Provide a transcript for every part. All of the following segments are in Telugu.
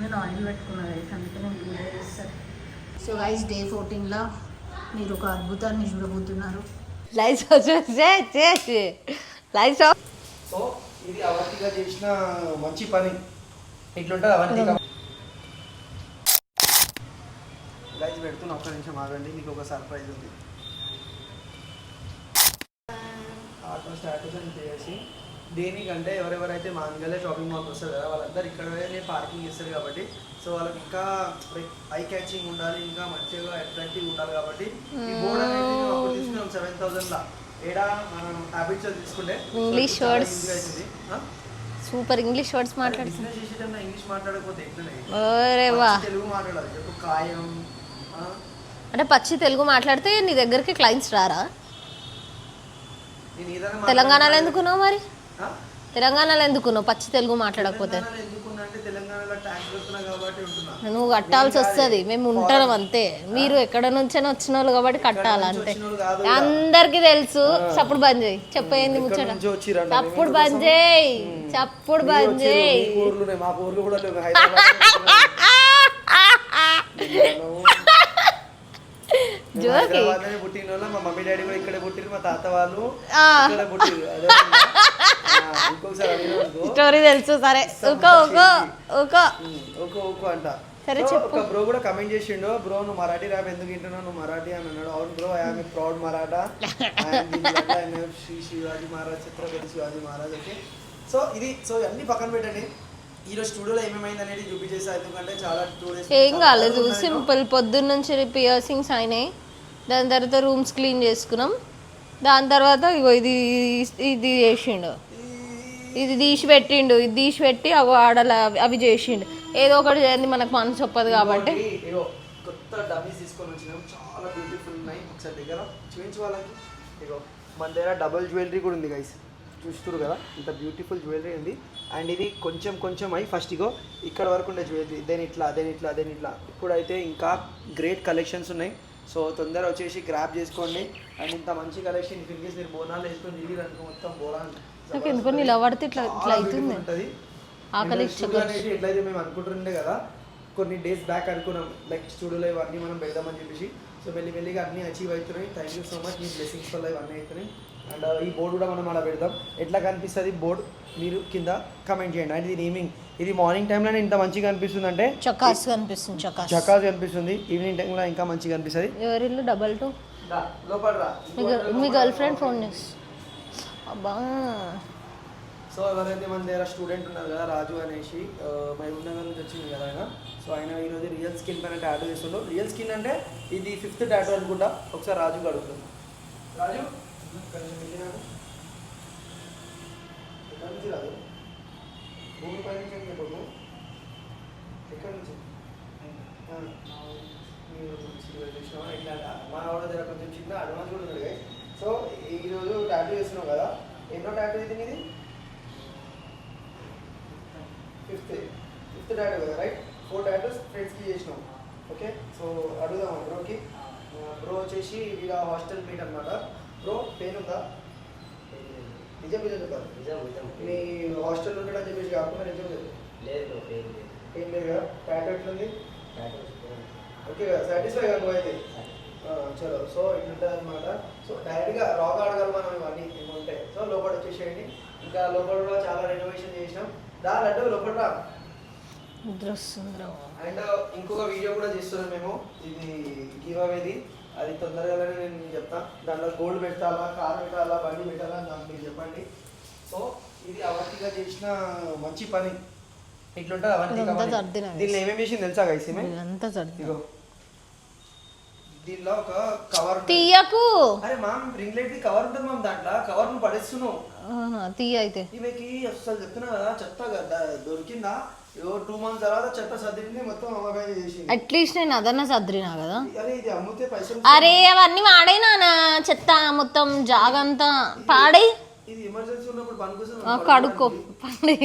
నేను ఆయిల్ పెట్టుకున్నా గైస్, అందుకే నేను 2 days. సో గైస్ డే 14లో మీరు ఒక అద్భుతాన్ని చూడబోతున్నారు. Lights lights. సో ఇది అవంతిగా చేసిన మంచి పని ఇట్లుంటుంది. అవంతిగా గైస్ పెడుతున్నా, ఒక్క నిమిషం ఆగండి, మీకు ఒక సర్ప్రైజ్ ఉంది. ఆటో స్టాటస్ అని చేసి దేనికంటే ఎవరెవరైతే మాంగళ్య షాపింగ్ మాల్కి వస్తారు కదా వాళ్ళందరూ ఇక్కడనే పార్కింగ్ చేస్తారు కాబట్టి సో వాళ్ళకి ఇంకా ఐ క్యాచింగ్ ఉండాలి, ఇంకా మంచిగా అట్రాక్టివ్ ఉండాలి కాబట్టి ఈ బోర్డ్ అనేది అప్పుడు తీసుకున్నాం 7,000లా. ఏడా మనం హ్యాబిట్స్ తీసుకుంటే English words super English words మాట్లాడుతున్నా. బిజినెస్ చేసేటప్పుడు ఇంగ్లీష్ మాట్లాడకపోతే ఎట్లనే తెలుగు మాట్లాడాలి. చెప్పు ఖాయం అంటే పచ్చి తెలుగు మాట్లాడితే నీ దగ్గరికి క్లయింట్స్ రారా? తెలంగాణలో ఎందుకున్నావు మరి? తెలంగాణలో ఎందుకున్నావు పచ్చి తెలుగు మాట్లాడకపోతే? నువ్వు కట్టాల్సి వస్తుంది, మేము ఉంటాం అంతే. మీరు ఎక్కడ నుంచైనా వచ్చిన వాళ్ళు కాబట్టి కట్టాలంతే. అందరికి తెలుసు. చప్పుడు బంద్ చేయి, చెప్పేంది ముచ్చట. చప్పుడు బంద్ చేయి, చప్పుడు బంద్ చేయి. పుట్టిన వాళ్ళు మా మమ్మీ డాడీ కూడా ఇక్కడే పుట్టిరు, మా తాత వాళ్ళు ఇక్కడ పుట్టిరు. స్టోరీ తెలుసు. సరే అంట. సరే ఒక బ్రో కూడా కమెంట్ చేసిండు, బ్రో నువ్వు మరాఠీ ర్యాప్ ఎందుకు వింటున్నావు, నువ్వు మరాఠీ అని అన్నాడు. అవును bro, I'm a proud Maratha, Shri Shivaji Maharaj, Chhatrapati Shivaji Maharaj. Okay, so ఇది సో అన్ని పక్కన పెట్టండి. ఈరోజు స్టూడియోలో ఏమేమైంది అనేది చూపించేసా, ఎందుకంటే చాలా 2 days ఏం కాలేదు. సింపుల్ పొద్దున్న నుంచి పియర్సింగ్స్ అయినాయి, దాని తర్వాత రూమ్స్ క్లీన్ చేసుకున్నాం, దాని తర్వాత ఇగో ఇది ఇది చేసిండు, ఇది తీసి పెట్టిండు, ఇది తీసి పెట్టి అవి ఆడల అవి చేసిండు. ఏదో ఒకటి చేయండి, మనకు మనసు చెప్పదు కాబట్టి. కొత్త డమ్మీస్ తీసుకొని వచ్చినాం, చాలా బ్యూటిఫుల్ ఉన్నాయి. ఒకసారి దగ్గర చూపించు వాళ్ళకి. ఇగో మన దగ్గర డబుల్ జ్యువెలరీ కూడా ఉంది గైస్, చూస్తున్నారు కదా ఇంత బ్యూటిఫుల్ జ్యువెలరీ ఉంది. అండ్ ఇది కొంచెం కొంచెం అయి ఫస్ట్ ఇగో ఇక్కడ వరకు ఉండే జ్యువెలరీ, దెన్ ఇట్లా దెన్ ఇట్లా దెన్ ఇట్లా. ఇప్పుడైతే ఇంకా గ్రేట్ కలెక్షన్స్ ఉన్నాయి, సో తొందరగా వచ్చేసి గ్రాప్ చేసుకోండి. అండ్ ఇంత మంచి కలెక్షన్ ఇన్కేస్ మీరు బోనాలు వేసుకొని దిగి అనుకో మొత్తం బోనాలు ఎందుకు నిలబడితే ఇట్లా ఇట్లా అవుతుంది. ఎట్లయితే మేము అనుకుంటుండే కదా కొన్ని డేస్ బ్యాక్ అనుకున్నాం, లైక్ స్టూడియోలో ఇవన్నీ మనం పెడదామని చెప్పేసి. సో మెల్లిగా అన్నీ అచీవ్ అవుతున్నాయి. Thank you so much, me blessings వల్ల ఇవన్నీ అవుతున్నాయి. అండ్ ఈ బోర్డు కూడా మనం అలా పెడదాం. ఎట్లా కనిపిస్తుంది బోర్డు మీరు కింద కమెంట్ చేయండి. అండ్ ఇది ఈవినింగ్, ఇది మార్నింగ్ టైంలోనే ఇంత మంచిగా కనిపిస్తుంది అంటే చకాస్ కనిపిస్తుంది, చకాస్ కనిపిస్తుంది. ఈవినింగ్ టైంలో ఇంకా మంచిగా కనిపిస్తుంది. ఎవరిల్లు డబల్ 2 లోపల రా, మీ గర్ల్ ఫ్రెండ్ ఫోన్ చేసి అబ్బా. సో ఎవరైతే మన దగ్గర స్టూడెంట్ ఉన్నారు కదా రాజు అనేసి, మహబూబ్నగర్ నుంచి వచ్చింది కదా ఆయన. సో ఆయన ఈరోజు రియల్ స్కిన్ పైన టాటూ చేస్తుండ్రు. రియల్ స్కిన్ అంటే ఇది 5th టాటూ అనుకుంటా. ఒకసారి రాజుకి అడుగుతుంది. రాజు ఎక్కడి నుంచి రాదు, భూమి పై నుంచి అని చెప్పకు, ఎక్కడి నుంచి ఇట్లా మా ఆవిడ దగ్గర కొంచెం చిన్న అడ్వాన్స్ కూడా ఉంది. సో ఈరోజు టాటూ చేస్తున్నావు కదా, ఎన్నో టాటూ ఇది మీది? 5th టాటూ కదా, రైట్? 4 టాటూస్ ఫ్రెండ్స్కి చేసినాం. ఓకే, సో అడుగుదాం బ్రోకి. బ్రో వచ్చేసి వీళ్ళ హాస్టల్ మీట్ అనమాట. బ్రో పెయిన్ ఉందా? నిజం చెప్పాలి, మీ హాస్టల్ ఉంటాడని చెప్పేసి కాకుండా నిజం లేదు. పెయిన్ లేదు కదా? టాటూ ఎట్లుంది? ఓకే కదా, సాటిస్ఫై కదా నువ్వు అయితే? చలో, సో ఇట్లుంటుంది అనమాట. సో డైరెక్ట్గా రాగా అడగాలి మనం ఇవన్నీ ఏముంటాయి. సో లోపల వచ్చేసేయండి. ఇంకా లోపల కూడా చాలా రెనోవేషన్ చేసినాం. దాంట్లో లోపల రా. అండ్ ఇంకొక వీడియో కూడా చేస్తున్నాం మేము, ఇది గివ్ అవేది. అది తొందరగానే నేను చెప్తాను. దాంట్లో గోల్డ్ పెట్టాలా, కార్ పెట్టాలా, బండి పెట్టాలా నాకు మీరు చెప్పండి. సో ఇది అవంతిగా చేసిన మంచి పని ఇట్లుంటుంది. అవంతిగా దీనిలో ఏమేమి చేసింది తెలుసా గైస్? ఇగో దీనిలో ఒక కవర్ తీయకు. అరే mom ring light the cover ఉంటుంది మామ్, దాంట్లో కవర్ ను పడేస్తున్నావు. తీయ అయితే ఈమెకి అసలు చెప్తున్నా కదా, చెత్త దొరికిందా 2 months తర్వాత చెత్త సర్దింది మొత్తం అమ్మకాయ చేసింది. అట్లీస్ట్ నేను అదన్నా సర్దినా కదా. అరే ఇది అమ్ముతే పైసలు. అరే అవన్నీ వాడైనా చెత్త మొత్తం జాగంతా పాడై. ఇది ఎమర్జెన్సీ ఉన్నప్పుడు పని కోసం కడుక్కో పండి.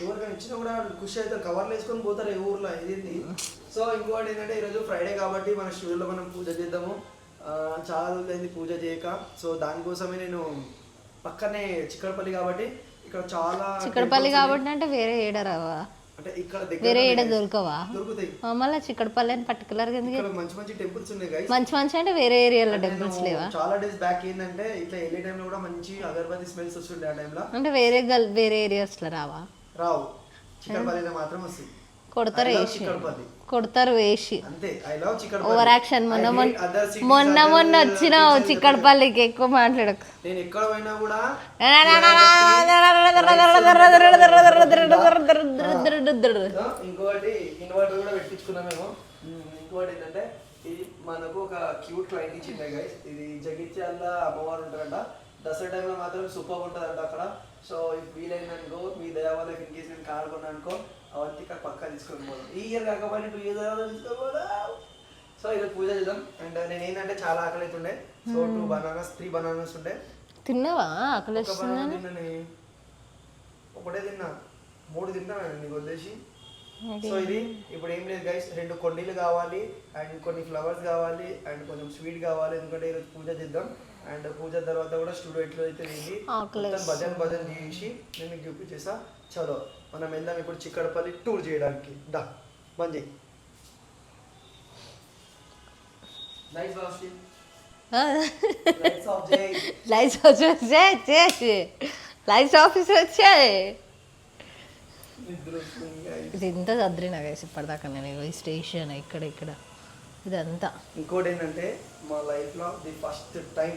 ఎవరికైనా ఇచ్చినా కూడా ఖుషి అవుతారు, కవర్లు వేసుకొని పోతారు ఏ ఊర్లో. ఇది సో ఇంకోటి ఏంటంటే ఈరోజు ఫ్రైడే కాబట్టి మన స్టూడియోలో మనం పూజ చేద్దాము. చాలా రోజులైంది పూజ చేయక. సో దానికోసమే నేను పక్కనే చిక్కడపల్లి కాబట్టి ఇక్కడ చాలా చిక్కడపల్లి కాబట్టి అంటే వేరే ఏడరావా అంటే ఇక్కడ దగ్గర వేరే ఏడ దొరకవా దొరుకుతాయి. మళ్ళీ చిక్కడపల్లి అని పర్టికులర్ ఎందుకు ఇక్కడ మంచి మంచి టెంపుల్స్ ఉన్నాయి గైస్. మంచి మంచి అంటే వేరే ఏరియాలో టెంపుల్స్ లేవా? చాలా డేస్ బ్యాక్ ఏంటంటే ఇట్లా వెళ్ళే టైంలో కూడా మంచి అగరబత్తి స్మెల్స్ వస్తుండే ఆ టైంలో. అంటే వేరే ఏరియాస్ లో రావా? రావు, చిక్కడపల్లిలో మాత్రం వస్తుంది. కొడతారు వేసి చిక్కడపల్లి కొడతారు వేసి అంతే. I love Chikkadpally. Over action. మొన్న వచ్చినావు చిక్కడపల్లికి, ఎక్కువ మాట్లాడకు. నేను ఎక్కడ పోయినా కూడా ఇంకోటి ఇన్వర్టర్ కూడా పెట్టించుకున్నాం మేము. ఇంకోటి ఏంటంటే ఇది మనకు ఒక క్యూట్ క్లైంట్ ఇచ్చింది గైస్. ఇది జగిత్యాల అమ్మవారు ఉంటారంట. దసరా టైంలో మాత్రం సూపర్ ఉంటుందంట అక్కడ. సో వీలైందనుకో మీ దయా వల్ల ఇన్ కేసు నేను కానుకున్నా అనుకో అవన్నీ ఇక్కడ పక్కా తీసుకొని పోదాం. ఈ ఇయర్ కాకపోతే 2 years తీసుకోపోదాం. సో ఇది పూజ చేద్దాం. అండ్ నేను ఏంటంటే చాలా ఆకలి అవుతుండే. సో 3 బనానాస్ ఉండే. తిన్నావా? ఆకలి ఒకటే తిన్నా, 3 తిన్నా నీకు వదిలేసి. సో ఇది ఇప్పుడు ఏం లేదు గైస్, 2 కొండీలు కావాలి అండ్ కొన్ని ఫ్లవర్స్ కావాలి అండ్ కొంచెం స్వీట్ కావాలి. ఎందుకంటే ఈరోజు పూజ చేద్దాం. అండ్ పూజ తర్వాత కూడా స్టూడియో ఎట్లా అయితే భజన్ చేసి నేను మీకు చూపించేసా. చలో మనం వెళ్దాం ఇప్పుడు చిక్కడపల్లి టూర్ చేయడానికి. దా బంద్ చేయి. లైట్స్ ఆఫీస్ వచ్చాయి. ఇది ఇంత చదిరినా వేసి ఇప్పటిదాకా నేను ఈ స్టేషన్ ఇక్కడ ఇదంతా. ఇంకోటి ఏంటంటే మా లైఫ్లో ది ఫస్ట్ టైం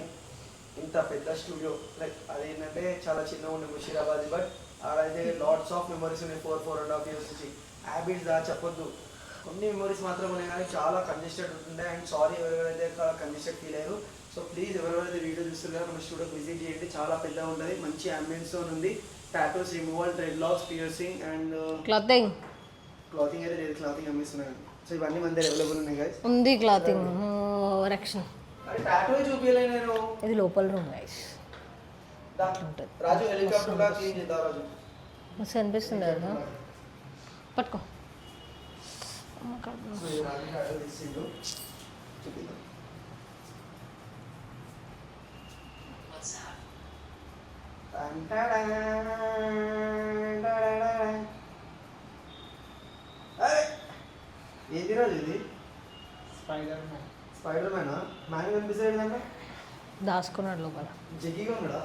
ఇంత పెద్ద స్టూడియో. లైక్ అదేంటంటే చాలా చిన్నగా ఉండే ముషీరాబాద్, బట్ ఆడైతే లాట్స్ ఆఫ్ మెమరీస్ ఉన్నాయి. 4.5 years నుంచి. హ్యాబిట్స్ చెప్పొద్దు, కొన్ని మెమరీస్ మాత్రం ఉన్నాయి కానీ చాలా కంజెస్టెడ్ ఉంటుండే. అండ్ సారీ ఎవరైతే కంజెస్టెడ్ ఫీల్ అయ్యారు. సో ప్లీజ్ ఎవరైతే వీడియో చూస్తున్నారో మన స్టూడియోకి విజిట్ చేయండి. చాలా పెద్దగా ఉంటుంది, మంచి అంబియన్స్ ఉంది. Tattoos removal, thread lakhs, piercing and clothing అయితే లేదు, క్లాతింగ్ అమ్మిస్తున్నాను. సో ఇవన్నీ మన దగ్గర అవైలబుల్ ఉన్నాయి గైస్. ఉంది క్లాతింగ్ రక్షణ. అరే టాటూ చూపియలే నేను. ఇది లోపల రూమ్ గైస్. రాజు హెలికాప్టర్ లా చేంజ్ చేద్దాం. రాజు మస్తు అనిపిస్తుంది కదా. పట్టుకో. సో ఈ రాజు టాటూ తీసిండు, చూపిద్దాం. ఏది రాజు ఇది? స్పైడర్ మ్యానా? మ్యాన్ కనిపిస్తాడు దాంట్లో, దాచుకున్నాడు లోపల. జగ్గిగా ఉన్నాడా?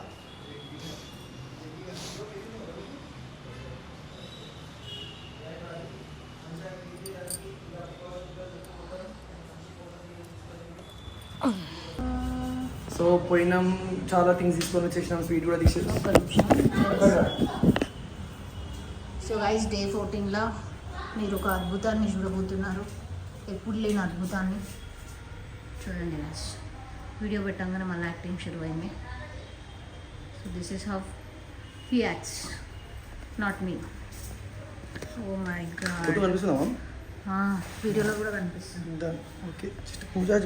సో పోయినాం, చాలా థింగ్స్ తీసుకొని వచ్చేసినాం. స్వీట్ కూడా తీసేసాం. సో గైస్ డే 14లో మీరు ఒక అద్భుతాన్ని చూడబోతున్నారు. ఎప్పుడు లేని అద్భుతాన్ని చూడండి గైస్. వీడియో పెట్టంగానే మళ్ళీ యాక్టింగ్ షురు అయింది. So this is how he acts, not me. Oh my God, కనిపిస్తుందా? వీడియోలో కూడా కనిపిస్తుంది. ఓకే,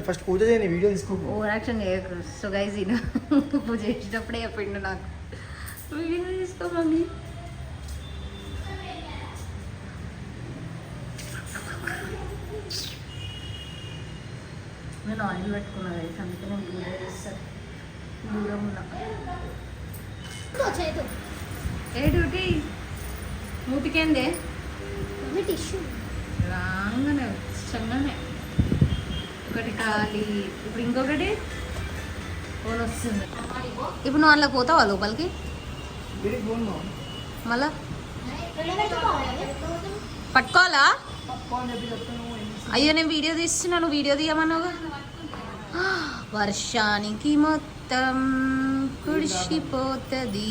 ఫస్ట్ పూజ చేయని వీడియో తీసుకో. ఓవర్ యాక్షన్ చేయకు. సో గైస్ ఇది పూజ చేసేటప్పుడే చెప్పిండు నాకు, వీడియో తీసుకోమని. నేను ఆయిల్ పెట్టుకున్నా గైస్, అందుకే నేను పూజ చేస్తాను. దూరం ఉన్నా. ఏ డ్యూటీ మూతికేందే టిష్యూ రాగానే వచ్చంగానే ఒకటి ఖాళీ. ఇప్పుడు ఇంకొకటి ఫోన్ వస్తుంది. ఇప్పుడు నువ్వు అందులోకి పోతావా లోపలికి? మళ్ళా పట్టుకోవాలా? అయ్యో నేను వీడియో తీస్తున్నాను, వీడియో తీయమన్నావు. వర్షానికి మొత్తం కుడిసిపోతుంది.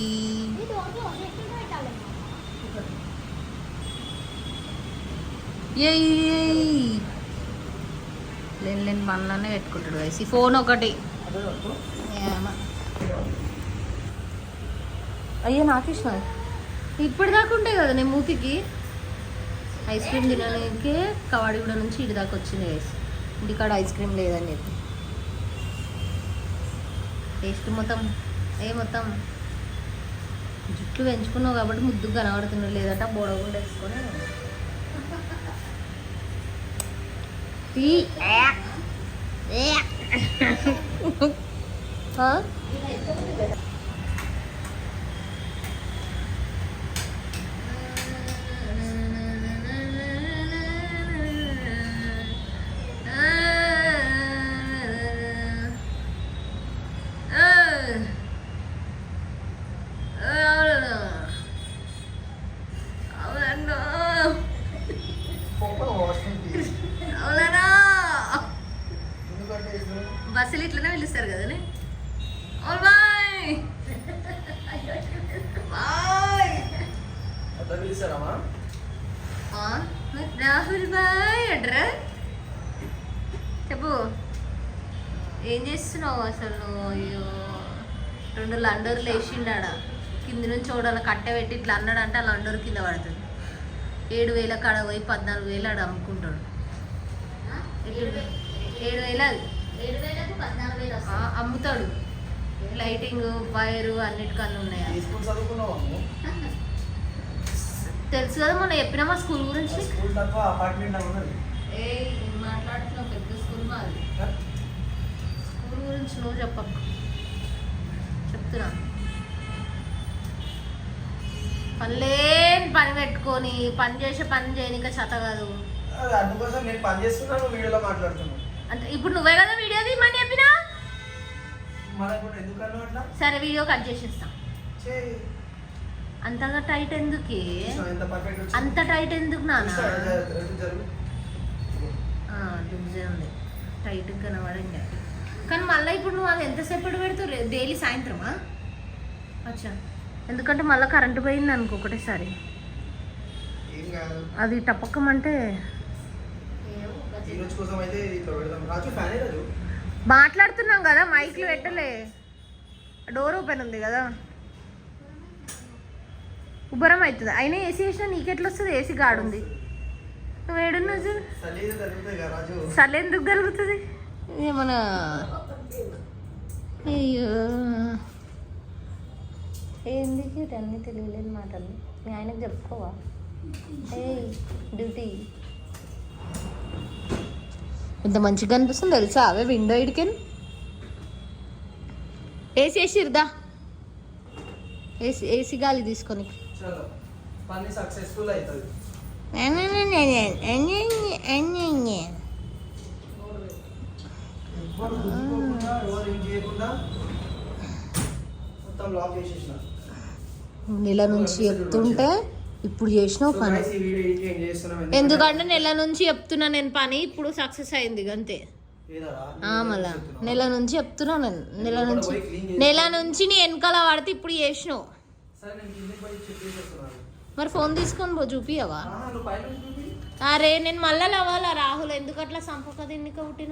లేని పనులనే పెట్టుకుంటాడు గైస్. ఈ ఫోన్ ఒకటి. అయ్యో నాకు ఇష్టం. ఇప్పుడు దాకా ఉంటాయి కదా నేను మూతికి. ఐస్ క్రీమ్ తినడానికి కవాడిగూడ నుంచి ఇటు దాకా వచ్చింది గైస్. ఇంటికాడ ఐస్ క్రీమ్ లేదని చెప్పి టేస్ట్ మొత్తం మొత్తం జుట్టు పెంచుకున్నావు కాబట్టి ముద్దుగా కనబడుతున్నావు. లేదంటే బోడగుండ వేసుకొని రాహుల్ బాయ్ అడ్రా చెప్పు ఏం చేస్తున్నావు అసలు నువ్వు? అయ్యో 2 లండర్లు వేసిండాడ కింది నుంచి చూడాలి కట్టె పెట్టి ఇట్లా అన్నాడంటే ఆ లండర్ కింద పడుతుంది. 7,000 కాడ పోయి 14,000 ఆడ అమ్ముకుంటాడు. 7,000 అది అమ్ముతాడు. లైటింగ్ వైరు అన్నిటికన్నా ఉన్నాయి. తెలుసు కదా మొన్న చెప్పినా మా స్కూల్ గురించి. ఏ మాట్లాడుతున్నావు పెద్ద స్కూల్ మాది. స్కూల్ గురించి నువ్వు చెప్పకు చెప్తున్నా. పని పెట్టుకొని పని చేసే పని చేయనిక చేత కాదు. అందుకోసం నేను పని చేస్తున్నాను వీడియోలో మాట్లాడుతున్నాను. అంటే ఇప్పుడు నువ్వే కదా వీడియో తీయమని చెప్పినా. సరే వీడియో కట్ చేసేస్తా. అంతగా టైట్ ఎందుకు? అంత టైట్ ఎందుకు నాన్న? దుబ్జే ఉంది టైట్ కనబడింది. కానీ మళ్ళీ ఇప్పుడు నువ్వు అది ఎంతసేపటి పెడతావు? డైలీ సాయంత్రమా? అచ్చా, ఎందుకంటే మళ్ళీ కరెంటు పోయింది అనుకో ఒకటేసారి. అది టపక్కమంటే మాట్లాడుతున్నాం కదా, మైక్లు పెట్టలే, డోర్ ఓపెన్ ఉంది కదా, ఉబ్బరం అవుతుంది. అయినా ఏసీ వేసినా నీకెట్లా వస్తుంది? ఏసీ గాడుంది. నువ్వు ఏడున్నా చలి ఎందుకు కలుగుతుంది? ఏమన్నా అయ్యో ఎందుకు అన్నీ తెలియలేని మాటలు మీ ఆయనకు చెప్పుకోవా? ఏ డ్యూటీ ఇంత మంచిగా అనిపిస్తుంది తెలుసా? అవే విండో ఇడికెన్ ఏసీ వేసిరుదా, ఏసీ గాలి తీసుకొని పని సక్సెస్ఫుల్ అవుతుంది. మొత్తం లాక్ చేసేసిన. నెల నుంచి చెప్తుంటే ఇప్పుడు చేసినావు పని. ఎందుకంటే నెల నుంచి చెప్తున్నా నేను పని, ఇప్పుడు సక్సెస్ అయింది అంతే. మళ్ళా నెల నుంచి చెప్తున్నా నేను, నెల నుంచి నీ వెనకాల పడితే ఇప్పుడు చేసినావు. మరి ఫోన్ తీసుకొని పో, చూపియవా? అరే నేను మళ్ళా లవ్వాలా రాహుల్? ఎందుకు అట్లా సంపక తిన్నిక పుట్టిన?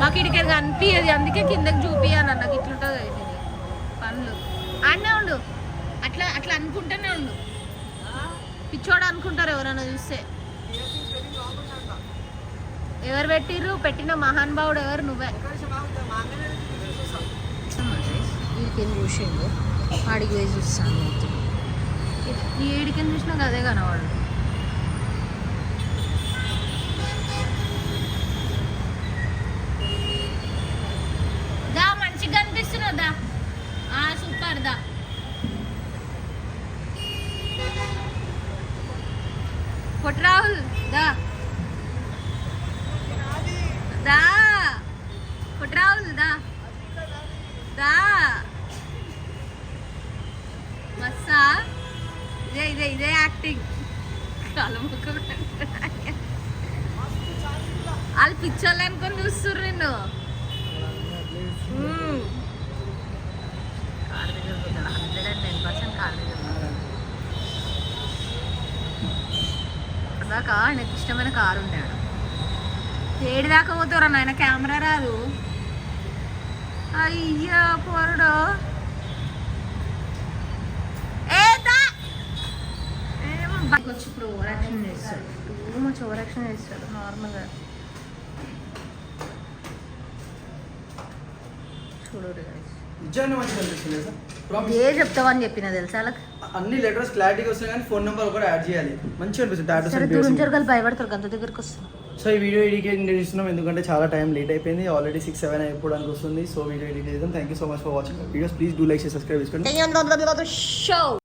మాకు ఇడికి కనిపించదు, అందుకే కిందకి చూపియాను. నాకు ఇట్లుంటుంది పనులు. అన్నే ఉండు, అట్లా అట్లా అనుకుంటూనే ఉండు. పిచ్చోడు అనుకుంటారు ఎవరైనా చూస్తే. ఎవరు పెట్టిర్రు? పెట్టిన మహానుభావుడు ఎవరు? నువ్వే. వీడికెళ్ళి చూసిండు, వాడికి వేసి చూస్తాను. ఏడికెళ్ళి చూసినా అదే కనవాడు. దా మంచిగా కనిపిస్తున్నావు దా. సూపర్ దా. పొట్టి రాహుల్ దా దా. పొట్టి రాహుల్ దా దా. మస్సా ఇదే ఇదే ఇదే యాక్టింగ్. వాళ్ళు పిచ్చోళ్ళు అనుకొని చూస్తుర్రు నిన్ను. కార్ దగ్గర 110% కార్ దగ్గర దాకా నాకు ఇష్టమైన కారు ఉంటాడు. ఏడు దాకా పోతారా నాయన? కెమెరా రాదు. అయ్యా పోరుడు వచ్చి ఇప్పుడు ఓవర్ యాక్షన్ చేస్తాడు. టూ మచ్ ఓవర్ యాక్షన్ చేస్తాడు నార్మల్గా. చూడరు ఏ చెప్తావని చెప్పిన తెలుసా వాళ్ళకి? అన్ని లెటర్స్ క్లారిటీగా వస్తాయి కానీ ఫోన్ నెంబర్ కూడా యాడ్ చేయాలి. మంచిగా అనిపిస్తుంది. దూరం జరగాలి, భయపడతారు అంత దగ్గరకు వస్తుంది. సో ఈ వీడియో ఎడిట్ చేస్తున్నాం ఎందుకంటే చాలా టైం లేట్ అయిపోయింది. ఆల్రెడీ 6-7 అయిపోవడానికి వస్తుంది. సో వీడియో ఎడిట్ చేద్దాం. Thank you so much for watching videos. Please do like, subscribe చేసుకోండి.